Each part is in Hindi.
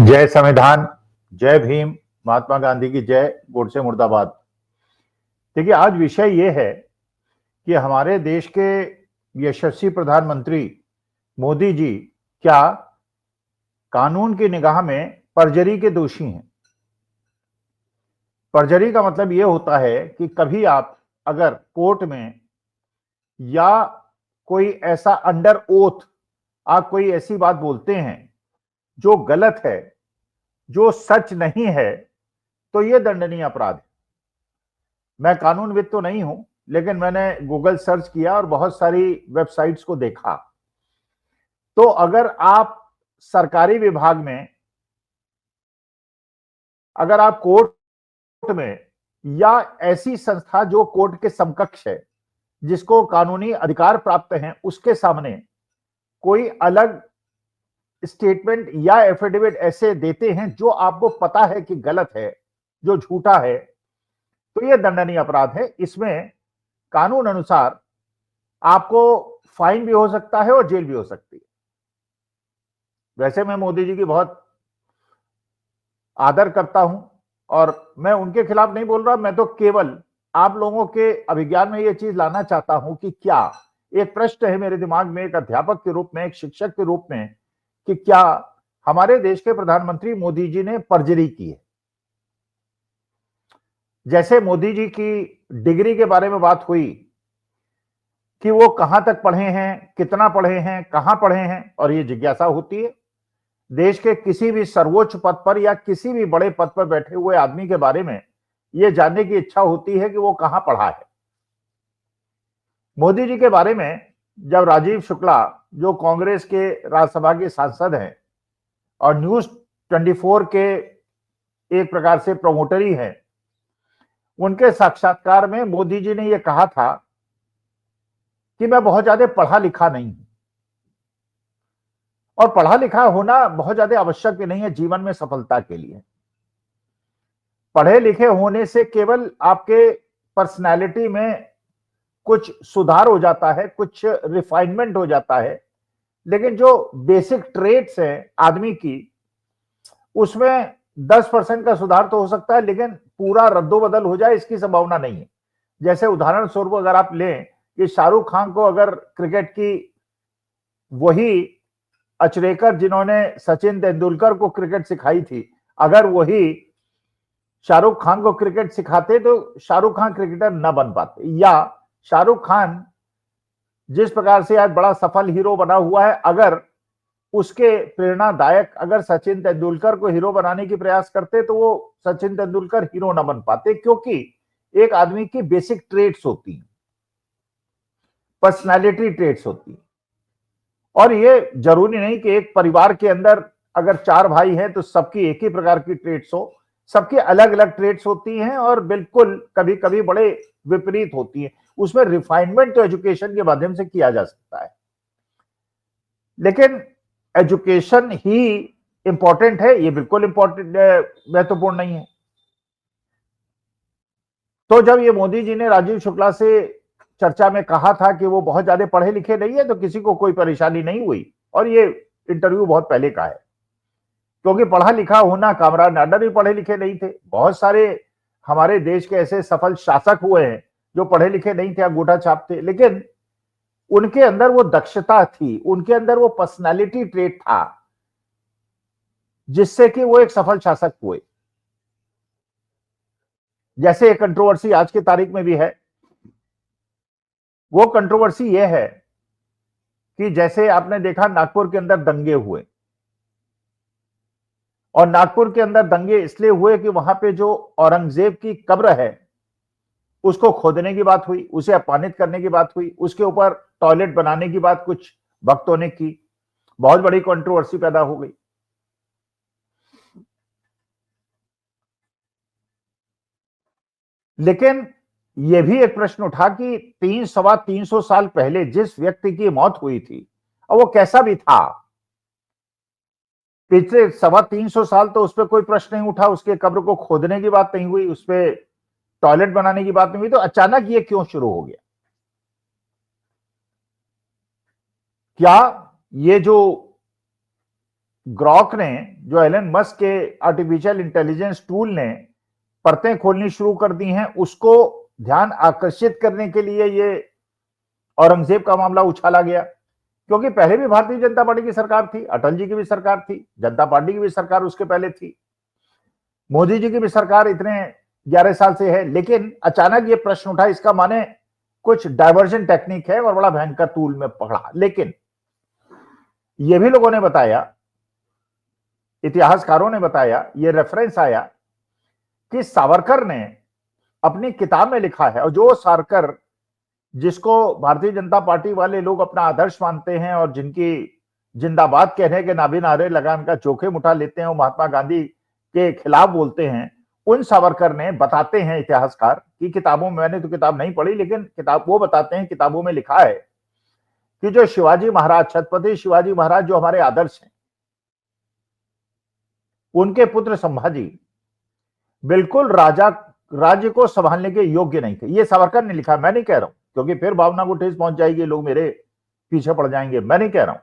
जय संविधान, जय भीम, महात्मा गांधी की जय, गोडसे मुर्दाबाद। देखिए, आज विषय ये है कि हमारे देश के यशस्वी प्रधानमंत्री मोदी जी क्या कानून की निगाह में परजरी के दोषी हैं। परजरी का मतलब ये होता है कि कभी आप अगर कोर्ट में या कोई ऐसा अंडर ओथ आप कोई ऐसी बात बोलते हैं जो गलत है, जो सच नहीं है, तो यह दंडनीय अपराध है। मैं कानूनविद तो नहीं हूं, लेकिन मैंने गूगल सर्च किया और बहुत सारी वेबसाइट्स को देखा। तो अगर आप सरकारी विभाग में, अगर आप कोर्ट में या ऐसी संस्था जो कोर्ट के समकक्ष है, जिसको कानूनी अधिकार प्राप्त हैं, उसके सामने कोई अलग स्टेटमेंट या एफिडेविट ऐसे देते हैं जो आपको पता है कि गलत है, जो झूठा है, तो यह दंडनीय अपराध है। इसमें कानून अनुसार आपको फाइन भी हो सकता है और जेल भी हो सकती है। वैसे मैं मोदी जी की बहुत आदर करता हूं और मैं उनके खिलाफ नहीं बोल रहा, मैं तो केवल आप लोगों के अभिज्ञान में यह चीज लाना चाहता हूं कि क्या एक प्रश्न है मेरे दिमाग में, एक अध्यापक के रूप में, एक शिक्षक के रूप में, कि क्या हमारे देश के प्रधानमंत्री मोदी जी ने परजरी की है। जैसे मोदी जी की डिग्री के बारे में बात हुई कि वो कहां तक पढ़े हैं, कितना पढ़े हैं, कहां पढ़े हैं, और ये जिज्ञासा होती है देश के किसी भी सर्वोच्च पद पर या किसी भी बड़े पद पर बैठे हुए आदमी के बारे में यह जानने की इच्छा होती है कि वो कहां पढ़ा है। मोदी जी के बारे में जब राजीव शुक्ला, जो कांग्रेस के राज्यसभा के सांसद हैं और न्यूज 24 के एक प्रकार से प्रमोटर ही हैं, उनके साक्षात्कार में मोदी जी ने यह कहा था कि मैं बहुत ज्यादा पढ़ा लिखा नहीं हूं, और पढ़ा लिखा होना बहुत ज्यादा आवश्यक नहीं है जीवन में सफलता के लिए। पढ़े लिखे होने से केवल आपके पर्सनालिटी में कुछ सुधार हो जाता है, कुछ रिफाइनमेंट हो जाता है, लेकिन जो बेसिक ट्रेट्स हैं आदमी की, उसमें 10% का सुधार तो हो सकता है, लेकिन पूरा रद्दोबदल हो जाए इसकी संभावना नहीं है। जैसे उदाहरण स्वरूप अगर आप लें कि शाहरुख खान को अगर क्रिकेट की वही अचरेकर जिन्होंने सचिन तेंदुलकर को क्रिकेट सिखाई थी, अगर वही शाहरुख खान को क्रिकेट सिखाते तो शाहरुख खान क्रिकेटर न बन पाते, या शाहरुख खान जिस प्रकार से आज बड़ा सफल हीरो बना हुआ है, अगर उसके प्रेरणादायक अगर सचिन तेंदुलकर को हीरो बनाने की प्रयास करते तो वो सचिन तेंदुलकर हीरो न बन पाते, क्योंकि एक आदमी की बेसिक ट्रेट्स होती हैं, पर्सनालिटी ट्रेट्स होती हैं। और ये जरूरी नहीं कि एक परिवार के अंदर अगर 4 भाई हैं तो सबकी एक ही प्रकार की ट्रेट्स हो, सबकी अलग अलग ट्रेट्स होती हैं और बिल्कुल कभी कभी बड़े विपरीत होती हैं। उसमें रिफाइनमेंट तो एजुकेशन के माध्यम से किया जा सकता है, लेकिन एजुकेशन ही इंपॉर्टेंट है, ये बिल्कुल इंपॉर्टेंट महत्वपूर्ण नहीं है। तो जब ये मोदी जी ने राजीव शुक्ला से चर्चा में कहा था कि वो बहुत ज्यादा पढ़े लिखे नहीं है, तो किसी को कोई परेशानी नहीं हुई, और ये इंटरव्यू बहुत पहले का है, क्योंकि पढ़ा लिखा होना, कामराज नाडर भी पढ़े लिखे नहीं थे, बहुत सारे हमारे देश के ऐसे सफल शासक हुए हैं जो पढ़े लिखे नहीं थे, अंगूठा छाप थे, लेकिन उनके अंदर वो दक्षता थी, उनके अंदर वो पर्सनालिटी ट्रेट था जिससे कि वो एक सफल शासक हुए। जैसे एक कंट्रोवर्सी आज की तारीख में भी है, वो कंट्रोवर्सी ये है कि जैसे आपने देखा नागपुर के अंदर दंगे हुए, और नागपुर के अंदर दंगे इसलिए हुए कि वहां पे जो औरंगजेब की कब्र है उसको खोदने की बात हुई, उसे अपमानित करने की बात हुई, उसके ऊपर टॉयलेट बनाने की बात कुछ भक्तों ने की, बहुत बड़ी कंट्रोवर्सी पैदा हो गई। लेकिन यह भी एक प्रश्न उठा कि 300 साल पहले जिस व्यक्ति की मौत हुई थी, और वो कैसा भी था, पिछले 350 साल तो उस पर कोई प्रश्न नहीं उठा, उसके कब्र को खोदने की बात नहीं हुई, उस पर टॉयलेट बनाने की बात नहीं हुई, तो अचानक ये क्यों शुरू हो गया? क्या ये जो ग्रॉक ने, जो एलन मस्क के आर्टिफिशियल इंटेलिजेंस टूल ने परतें खोलनी शुरू कर दी हैं, उसको ध्यान आकर्षित करने के लिए ये औरंगजेब का मामला उछाला गया। क्योंकि पहले भी भारतीय जनता पार्टी की सरकार थी, अटल जी की भी सरकार थी, जनता पार्टी की भी सरकार उसके पहले थी, मोदी जी की भी सरकार इतने 11 साल से है, लेकिन अचानक ये प्रश्न उठा, इसका माने कुछ डायवर्जन टेक्निक है और बड़ा भयंकर टूल में पकड़ा। लेकिन ये भी लोगों ने बताया, इतिहासकारों ने बताया, ये रेफरेंस आया कि सावरकर ने अपनी किताब में लिखा है, और जो सावरकर जिसको भारतीय जनता पार्टी वाले लोग अपना आदर्श मानते हैं और जिनकी जिंदाबाद कहने के नाबी नारे लगान का जोखिम उठा लेते हैं, वो महात्मा गांधी के खिलाफ बोलते हैं, उन सावरकर ने बताते हैं इतिहासकार की किताबों में, मैंने तो किताब नहीं पढ़ी, लेकिन किताब वो बताते हैं, किताबों में लिखा है कि जो शिवाजी महाराज, छत्रपति शिवाजी महाराज जो हमारे आदर्श हैं, उनके पुत्र संभाजी बिल्कुल राज्य को संभालने के योग्य नहीं थे। ये सावरकर ने लिखा, मैं नहीं कह रहा हूं, क्योंकि फिर भावना को ठेस पहुंच जाएगी, लोग मेरे पीछे पड़ जाएंगे, मैं नहीं कह रहा हूं।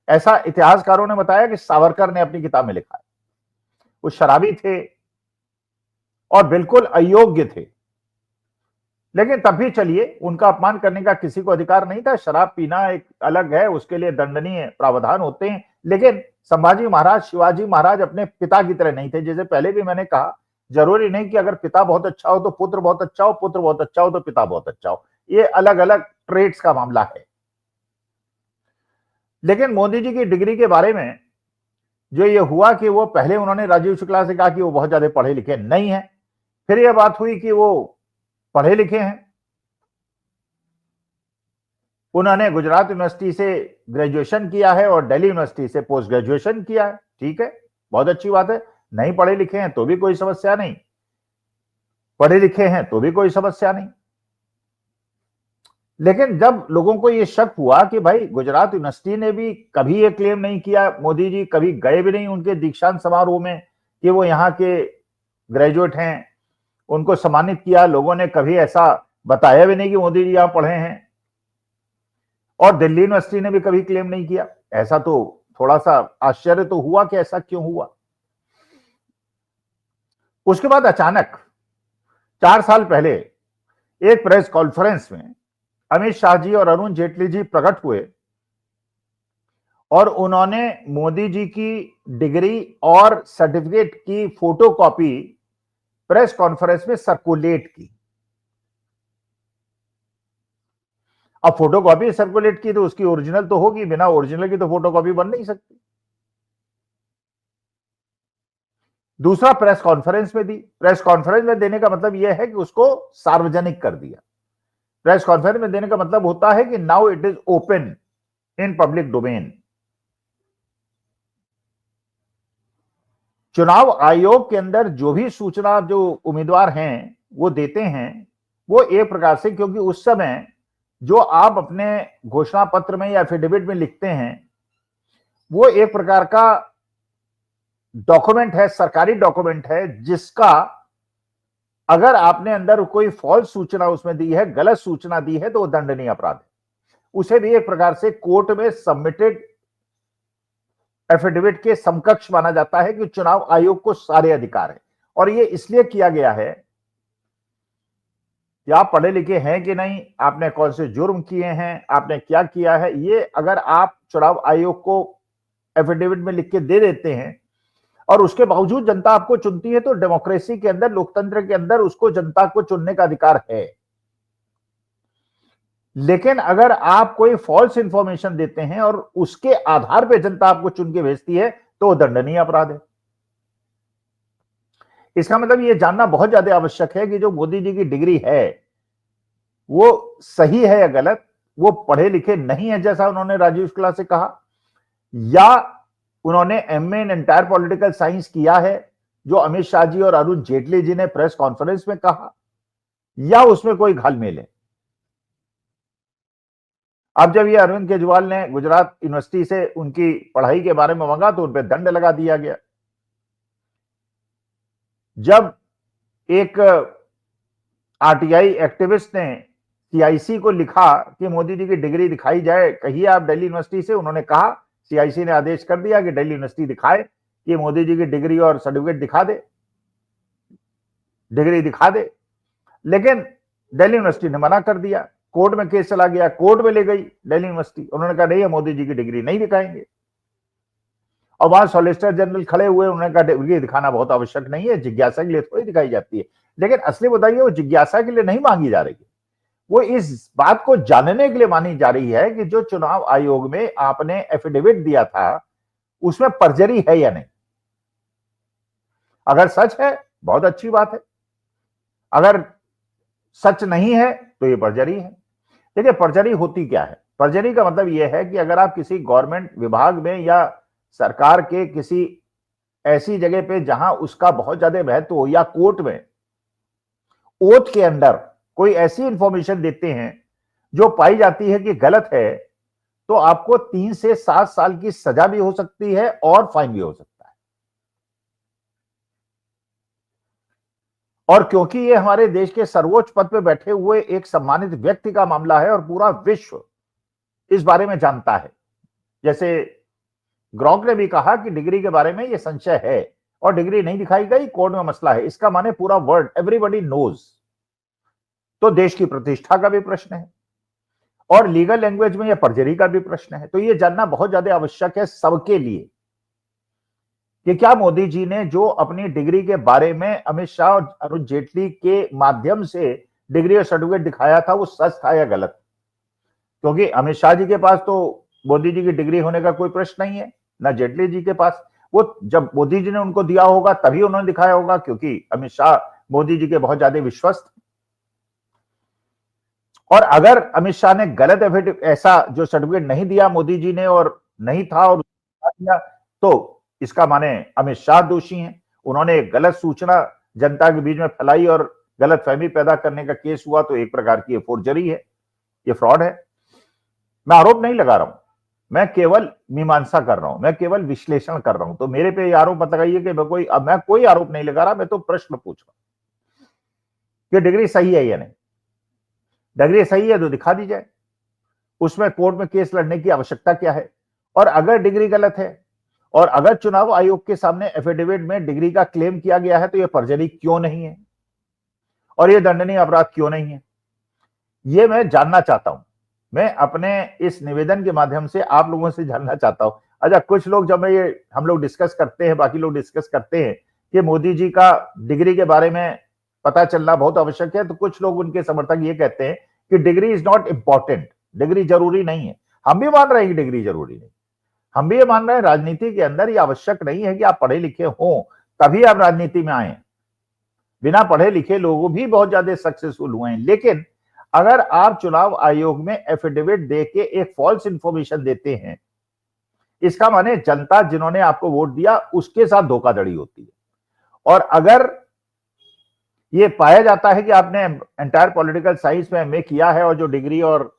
ऐसा इतिहासकारों ने बताया कि सावरकर ने अपनी किताब में लिखा है। वो शराबी थे और बिल्कुल अयोग्य थे, लेकिन तब भी चलिए, उनका अपमान करने का किसी को अधिकार नहीं था। शराब पीना एक अलग है, उसके लिए दंडनीय प्रावधान होते हैं, लेकिन संभाजी महाराज, शिवाजी महाराज अपने पिता की तरह नहीं थे। जैसे पहले भी मैंने कहा, जरूरी नहीं कि अगर पिता बहुत अच्छा हो तो पुत्र बहुत अच्छा हो, पुत्र बहुत अच्छा हो तो पिता बहुत अच्छा हो, ये अलग अलग ट्रेड्स का मामला है। लेकिन मोदी जी की डिग्री के बारे में जो ये हुआ कि वो पहले उन्होंने राजीव शुक्ला से कहा कि वो बहुत ज्यादा पढ़े लिखे नहीं है, फिर यह बात हुई कि वो पढ़े लिखे हैं। उन्होंने गुजरात यूनिवर्सिटी से ग्रेजुएशन किया है और दिल्ली यूनिवर्सिटी से पोस्ट ग्रेजुएशन किया है, ठीक है, बहुत अच्छी बात है। नहीं पढ़े लिखे हैं तो भी कोई समस्या नहीं, पढ़े लिखे हैं तो भी कोई समस्या नहीं। लेकिन जब लोगों को यह शक हुआ कि भाई गुजरात यूनिवर्सिटी ने भी कभी ये क्लेम नहीं किया, मोदी जी कभी गए भी नहीं उनके दीक्षांत समारोह में कि वो यहाँ के ग्रेजुएट हैं, उनको सम्मानित किया, लोगों ने कभी ऐसा बताया भी नहीं कि मोदी जी यहां पढ़े हैं, और दिल्ली यूनिवर्सिटी ने भी कभी क्लेम नहीं किया। ऐसा तो थोड़ा सा आश्चर्य तो हुआ कि ऐसा क्यों हुआ। उसके बाद अचानक 4 साल पहले एक प्रेस कॉन्फ्रेंस में अमित शाह जी और अरुण जेटली जी प्रकट हुए और उन्होंने मोदी जी की डिग्री और सर्टिफिकेट की फोटोकॉपी प्रेस कॉन्फ्रेंस में सर्कुलेट की। अब फोटोकॉपी सर्कुलेट की तो उसकी ओरिजिनल तो होगी, बिना ओरिजिनल की तो फोटोकॉपी बन नहीं सकती। दूसरा, प्रेस कॉन्फ्रेंस में दी। प्रेस कॉन्फ्रेंस में देने का मतलब यह है कि उसको सार्वजनिक कर दिया। प्रेस कॉन्फ्रेंस में देने का मतलब होता है कि now it is open in public domain. चुनाव आयोग के अंदर जो भी सूचना जो उम्मीदवार हैं वो देते हैं, वो एक प्रकार से, क्योंकि उस समय जो आप अपने घोषणा पत्र में या एफिडेविट में लिखते हैं वो एक प्रकार का डॉक्यूमेंट है, सरकारी डॉक्यूमेंट है, जिसका अगर आपने अंदर कोई फॉल्स सूचना उसमें दी है, गलत सूचना दी है, तो वो दंडनीय अपराध है। उसे भी एक प्रकार से कोर्ट में सबमिटेड एफिडेविट के समकक्ष माना जाता है कि चुनाव आयोग को सारे अधिकार है। और ये इसलिए किया गया है कि आप पढ़े लिखे हैं कि नहीं, आपने कौन से जुर्म किए हैं, आपने क्या किया है, ये अगर आप चुनाव आयोग को एफिडेविट में लिख के दे देते हैं और उसके बावजूद जनता आपको चुनती है, तो डेमोक्रेसी के अंदर, लोकतंत्र के अंदर उसको जनता को चुनने का अधिकार है। लेकिन अगर आप कोई फॉल्स इंफॉर्मेशन देते हैं और उसके आधार पर जनता आपको चुन के भेजती है, तो दंडनीय अपराध है। इसका मतलब यह जानना बहुत ज्यादा आवश्यक है कि जो मोदी जी की डिग्री है वो सही है या गलत, वो पढ़े लिखे नहीं है जैसा उन्होंने राजीव शुक्ला से कहा, या उन्होंने MA in entire political science किया है जो अमित शाह जी और अरुण जेटली जी ने प्रेस कॉन्फ्रेंस में कहा, या उसमें कोई घालमेल है। अब जब ये अरविंद केजरीवाल ने गुजरात यूनिवर्सिटी से उनकी पढ़ाई के बारे में मांगा तो उन पर दंड लगा दिया गया। जब एक आरटीआई एक्टिविस्ट ने सीआईसी को लिखा कि मोदी जी की डिग्री दिखाई जाए, कहिए आप दिल्ली यूनिवर्सिटी से, उन्होंने कहा टीआईसी ने आदेश कर दिया कि दिल्ली यूनिवर्सिटी दिखाए कि मोदी जी की डिग्री और सर्टिफिकेट दिखा दे, डिग्री दिखा दे। लेकिन दिल्ली यूनिवर्सिटी ने मना कर दिया, कोर्ट में केस चला गया, कोर्ट में ले गई दिल्ली यूनिवर्सिटी, उन्होंने कहा नहीं, मोदी जी की डिग्री नहीं दिखाएंगे। और वहां सॉलिसिटर जनरल खड़े हुए, उन्होंने कहा डिग्री दिखाना बहुत आवश्यक नहीं है, जिज्ञासा के लिए थोड़ी दिखाई जाती है। लेकिन असली बताइए, वो जिज्ञासा के लिए नहीं मांगी जा रही है, वो इस बात को जानने के लिए मानी जा रही है कि जो चुनाव आयोग में आपने एफिडेविट दिया था उसमें पर्जरी है या नहीं। अगर सच है बहुत अच्छी बात है, अगर सच नहीं है तो ये पर्जरी है। देखिए पर्जरी होती क्या है, पर्जरी का मतलब यह है कि अगर आप किसी गवर्नमेंट विभाग में या सरकार के किसी ऐसी जगह पे जहां उसका बहुत ज्यादा महत्व हो, या कोर्ट में ओथ के अंदर कोई ऐसी इंफॉर्मेशन देते हैं जो पाई जाती है कि गलत है, तो आपको 3 से 7 साल की सजा भी हो सकती है और फाइन भी हो सकता है। और क्योंकि ये हमारे देश के सर्वोच्च पद पे बैठे हुए एक सम्मानित व्यक्ति का मामला है और पूरा विश्व इस बारे में जानता है, जैसे ग्रॉक ने भी कहा कि डिग्री के बारे में ये संशय है और डिग्री नहीं दिखाई गई, कोर्ट में मसला है, इसका माने पूरा वर्ल्ड, एवरीबॉडी नोज। तो देश की प्रतिष्ठा का भी प्रश्न है और लीगल लैंग्वेज में यह पर्जरी का भी प्रश्न है। तो ये जानना बहुत ज्यादा आवश्यक है सबके लिए कि क्या मोदी जी ने जो अपनी डिग्री के बारे में अमित शाह और अरुण जेटली के माध्यम से डिग्री और सर्टिफिकेट दिखाया था वो सच था या गलत। क्योंकि अमित शाह जी के पास तो मोदी जी की डिग्री होने का कोई प्रश्न नहीं है, ना जेटली जी के पास। वो जब मोदी जी ने उनको दिया होगा तभी उन्होंने दिखाया होगा, क्योंकि अमित शाह मोदी जी के बहुत ज्यादा विश्वस्त। और अगर अमित शाह ने गलत एफिडेविट, ऐसा जो सर्टिफिकेट नहीं दिया मोदी जी ने और नहीं था और दिया, तो इसका माने अमित शाह दोषी हैं। उन्होंने एक गलत सूचना जनता के बीच में फैलाई और गलत फहमी पैदा करने का केस हुआ, तो एक प्रकार की ये फोर्जरी है, ये फ्रॉड है। मैं आरोप नहीं लगा रहा हूं, मैं केवल मीमांसा कर रहा हूं, मैं केवल विश्लेषण कर रहा हूं। तो मेरे पे आरोप मत लगाइए कि मैं कोई आरोप नहीं लगा रहा, मैं तो प्रश्न पूछ रहा हूं कि डिग्री सही है या नहीं। डिग्री सही है तो दिखा दी जाए, उसमें कोर्ट में केस लड़ने की आवश्यकता क्या है। और अगर डिग्री गलत है और अगर चुनाव आयोग के सामने एफिडेविट में डिग्री का क्लेम किया गया है, तो यह पर्जरी क्यों नहीं है और यह दंडनीय अपराध क्यों नहीं है, यह मैं जानना चाहता हूं। मैं अपने इस निवेदन के माध्यम से आप लोगों से जानना चाहता हूं। अच्छा, कुछ लोग जब ये हम लोग डिस्कस करते हैं, बाकी लोग डिस्कस करते हैं कि मोदी जी का डिग्री के बारे में पता चलना बहुत आवश्यक है, तो कुछ लोग उनके समर्थक ये कहते हैं कि degree is not important, degree जरूरी नहीं है। हम भी मान रहे हैं कि डिग्री जरूरी नहीं, हम भी ये मान रहे हैं राजनीति के अंदर ये आवश्यक नहीं है कि आप पढ़े लिखे हो तभी आप राजनीति में आए। बिना पढ़े लिखे लोग भी बहुत ज्यादा सक्सेसफुल हुए हैं। लेकिन अगर आप चुनाव आयोग में एफिडेविट देके एक फॉल्स इंफॉर्मेशन देते हैं, इसका माने जनता जिन्होंने आपको वोट दिया उसके साथ धोखाधड़ी होती है। और अगर ये पाया जाता है कि आपने एंटायर पॉलिटिकल साइंस में एमए किया है और जो डिग्री और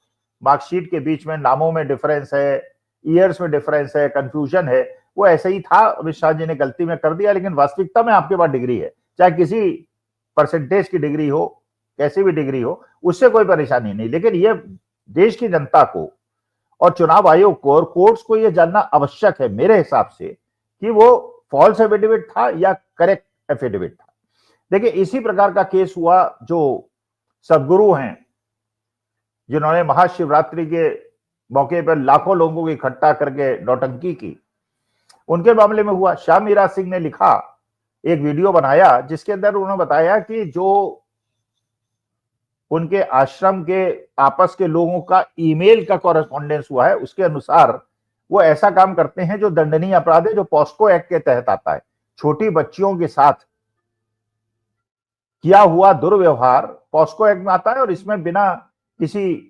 मार्कशीट के बीच में नामों में डिफरेंस है, ईयर्स में डिफरेंस है, कंफ्यूजन है, वो ऐसे ही था, अमित शाह जी ने गलती में कर दिया, लेकिन वास्तविकता में आपके पास डिग्री है, चाहे किसी परसेंटेज की डिग्री हो, कैसी भी डिग्री हो, उससे कोई परेशानी नहीं। लेकिन ये देश की जनता को और चुनाव आयोग को और कोर्ट्स को यह जानना आवश्यक है मेरे हिसाब से कि वो फॉल्स एफिडेविट था या करेक्ट एफिडेविट था। देखिए इसी प्रकार का केस हुआ जो सदगुरु हैं जिन्होंने महाशिवरात्रि के मौके पर लाखों लोगों को इकट्ठा करके नौटंकी की, उनके मामले में हुआ। श्याम मीरा सिंह ने लिखा, एक वीडियो बनाया जिसके अंदर उन्होंने बताया कि जो उनके आश्रम के आपस के लोगों का ईमेल का कॉरेस्पॉन्डेंस हुआ है, उसके अनुसार वो ऐसा काम करते हैं जो दंडनीय अपराध है, जो पॉस्को एक्ट के तहत आता है। छोटी बच्चियों के साथ किया हुआ दुर्व्यवहार पॉस्को एक्ट में आता है और इसमें बिना किसी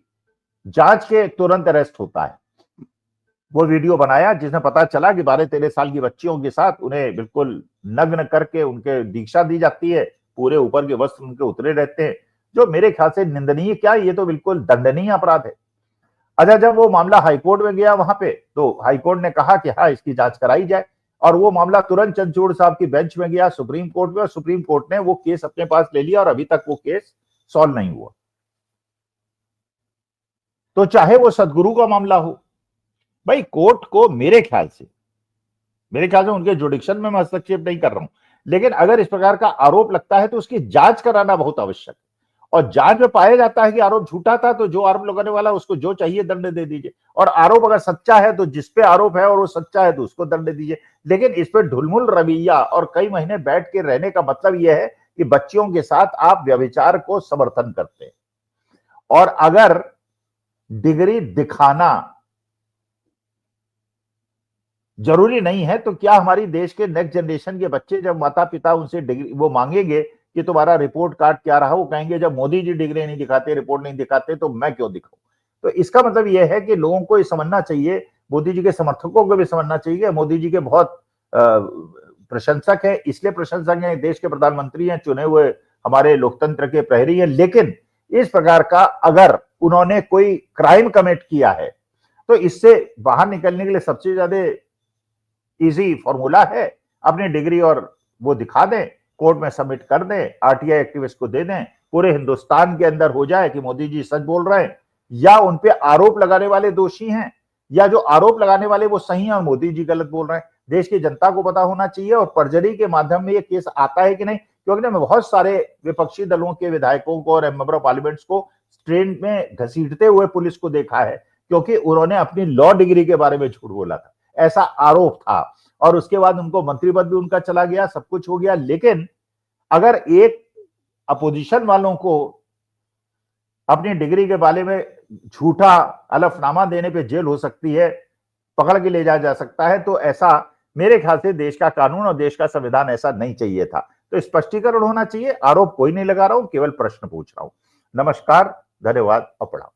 जांच के तुरंत अरेस्ट होता है। वो वीडियो बनाया जिसमें पता चला कि 12-13 साल की बच्चियों के साथ उन्हें बिल्कुल नग्न करके उनके दीक्षा दी जाती है, पूरे ऊपर के वस्त्र उनके उतरे रहते हैं, जो मेरे ख्याल से निंदनीय, क्या ये तो बिल्कुल दंडनीय अपराध है। अच्छा, जब वो मामला हाईकोर्ट में गया वहां पे, तो हाईकोर्ट ने कहा कि हाँ इसकी जांच कराई जाए, और वो मामला तुरंत चंद्रचूड़ साहब की बेंच में गया सुप्रीम कोर्ट में, और सुप्रीम कोर्ट ने वो केस अपने पास ले लिया और अभी तक वो केस सॉल्व नहीं हुआ। तो चाहे वो सदगुरु का मामला हो भाई कोर्ट को मेरे ख्याल से उनके जुडिक्शन में मैं हस्तक्षेप नहीं कर रहा हूं, लेकिन अगर इस प्रकार का आरोप लगता है तो उसकी जांच कराना बहुत आवश्यक है। और जांच में पाया जाता है कि आरोप झूठा था तो जो आरोप लगाने वाला उसको जो चाहिए दंड दे दीजिए, और आरोप अगर सच्चा है तो जिस पे आरोप है और वो सच्चा है तो उसको दंड दीजिए। लेकिन इस पर ढुलमुल रवैया और कई महीने बैठ के रहने का मतलब यह है कि बच्चियों के साथ आप व्यभिचार को समर्थन करते हैं। और अगर डिग्री दिखाना जरूरी नहीं है तो क्या हमारी देश के नेक्स्ट जनरेशन के बच्चे जब माता पिता उनसे डिग्री वो मांगेंगे कि तुम्हारा रिपोर्ट कार्ड क्या रहा, वो कहेंगे जब मोदी जी डिग्री नहीं दिखाते, रिपोर्ट नहीं दिखाते, तो मैं क्यों दिखाऊं। तो इसका मतलब यह है कि लोगों को ये समझना चाहिए, मोदी जी के समर्थकों को भी समझना चाहिए, मोदी जी के बहुत प्रशंसक है, इसलिए प्रशंसक है, देश के प्रधानमंत्री हैं, चुने हुए हमारे लोकतंत्र के प्रहरी हैं, लेकिन इस प्रकार का अगर उन्होंने कोई क्राइम कमिट किया है तो इससे बाहर निकलने के लिए सबसे ज्यादा इजी फॉर्मूला है, अपनी डिग्री और वो दिखा दें, कोर्ट में सबमिट कर दें, आरटीआई एक्टिविस्ट को दे दें, पूरे हिंदुस्तान के अंदर हो जाए कि मोदी जी सच बोल रहे हैं, या उन पे आरोप लगाने वाले दोषी हैं, या जो आरोप लगाने वाले वो सही हैं और मोदी जी गलत बोल रहे हैं। देश की जनता को पता होना चाहिए। और परजरी के माध्यम में ये केस आता है कि नहीं, क्योंकि मैं बहुत सारे विपक्षी दलों के विधायकों को और मेंबर ऑफ पार्लियामेंट्स को ट्रेन में घसीटते हुए पुलिस को देखा है, क्योंकि उन्होंने अपनी लॉ डिग्री के बारे में झूठ बोला था, ऐसा आरोप था, और उसके बाद उनको मंत्री पद भी उनका चला गया, सब कुछ हो गया। लेकिन अगर एक अपोजिशन वालों को अपनी डिग्री के बारे में झूठा हलफनामा देने पे जेल हो सकती है, पकड़ के ले जाया जा सकता है, तो ऐसा मेरे ख्याल से देश का कानून और देश का संविधान ऐसा नहीं चाहिए था। तो स्पष्टीकरण होना चाहिए। आरोप कोई नहीं लगा रहा हूं, केवल प्रश्न पूछ रहा हूं। नमस्कार, धन्यवाद और प्रणाम।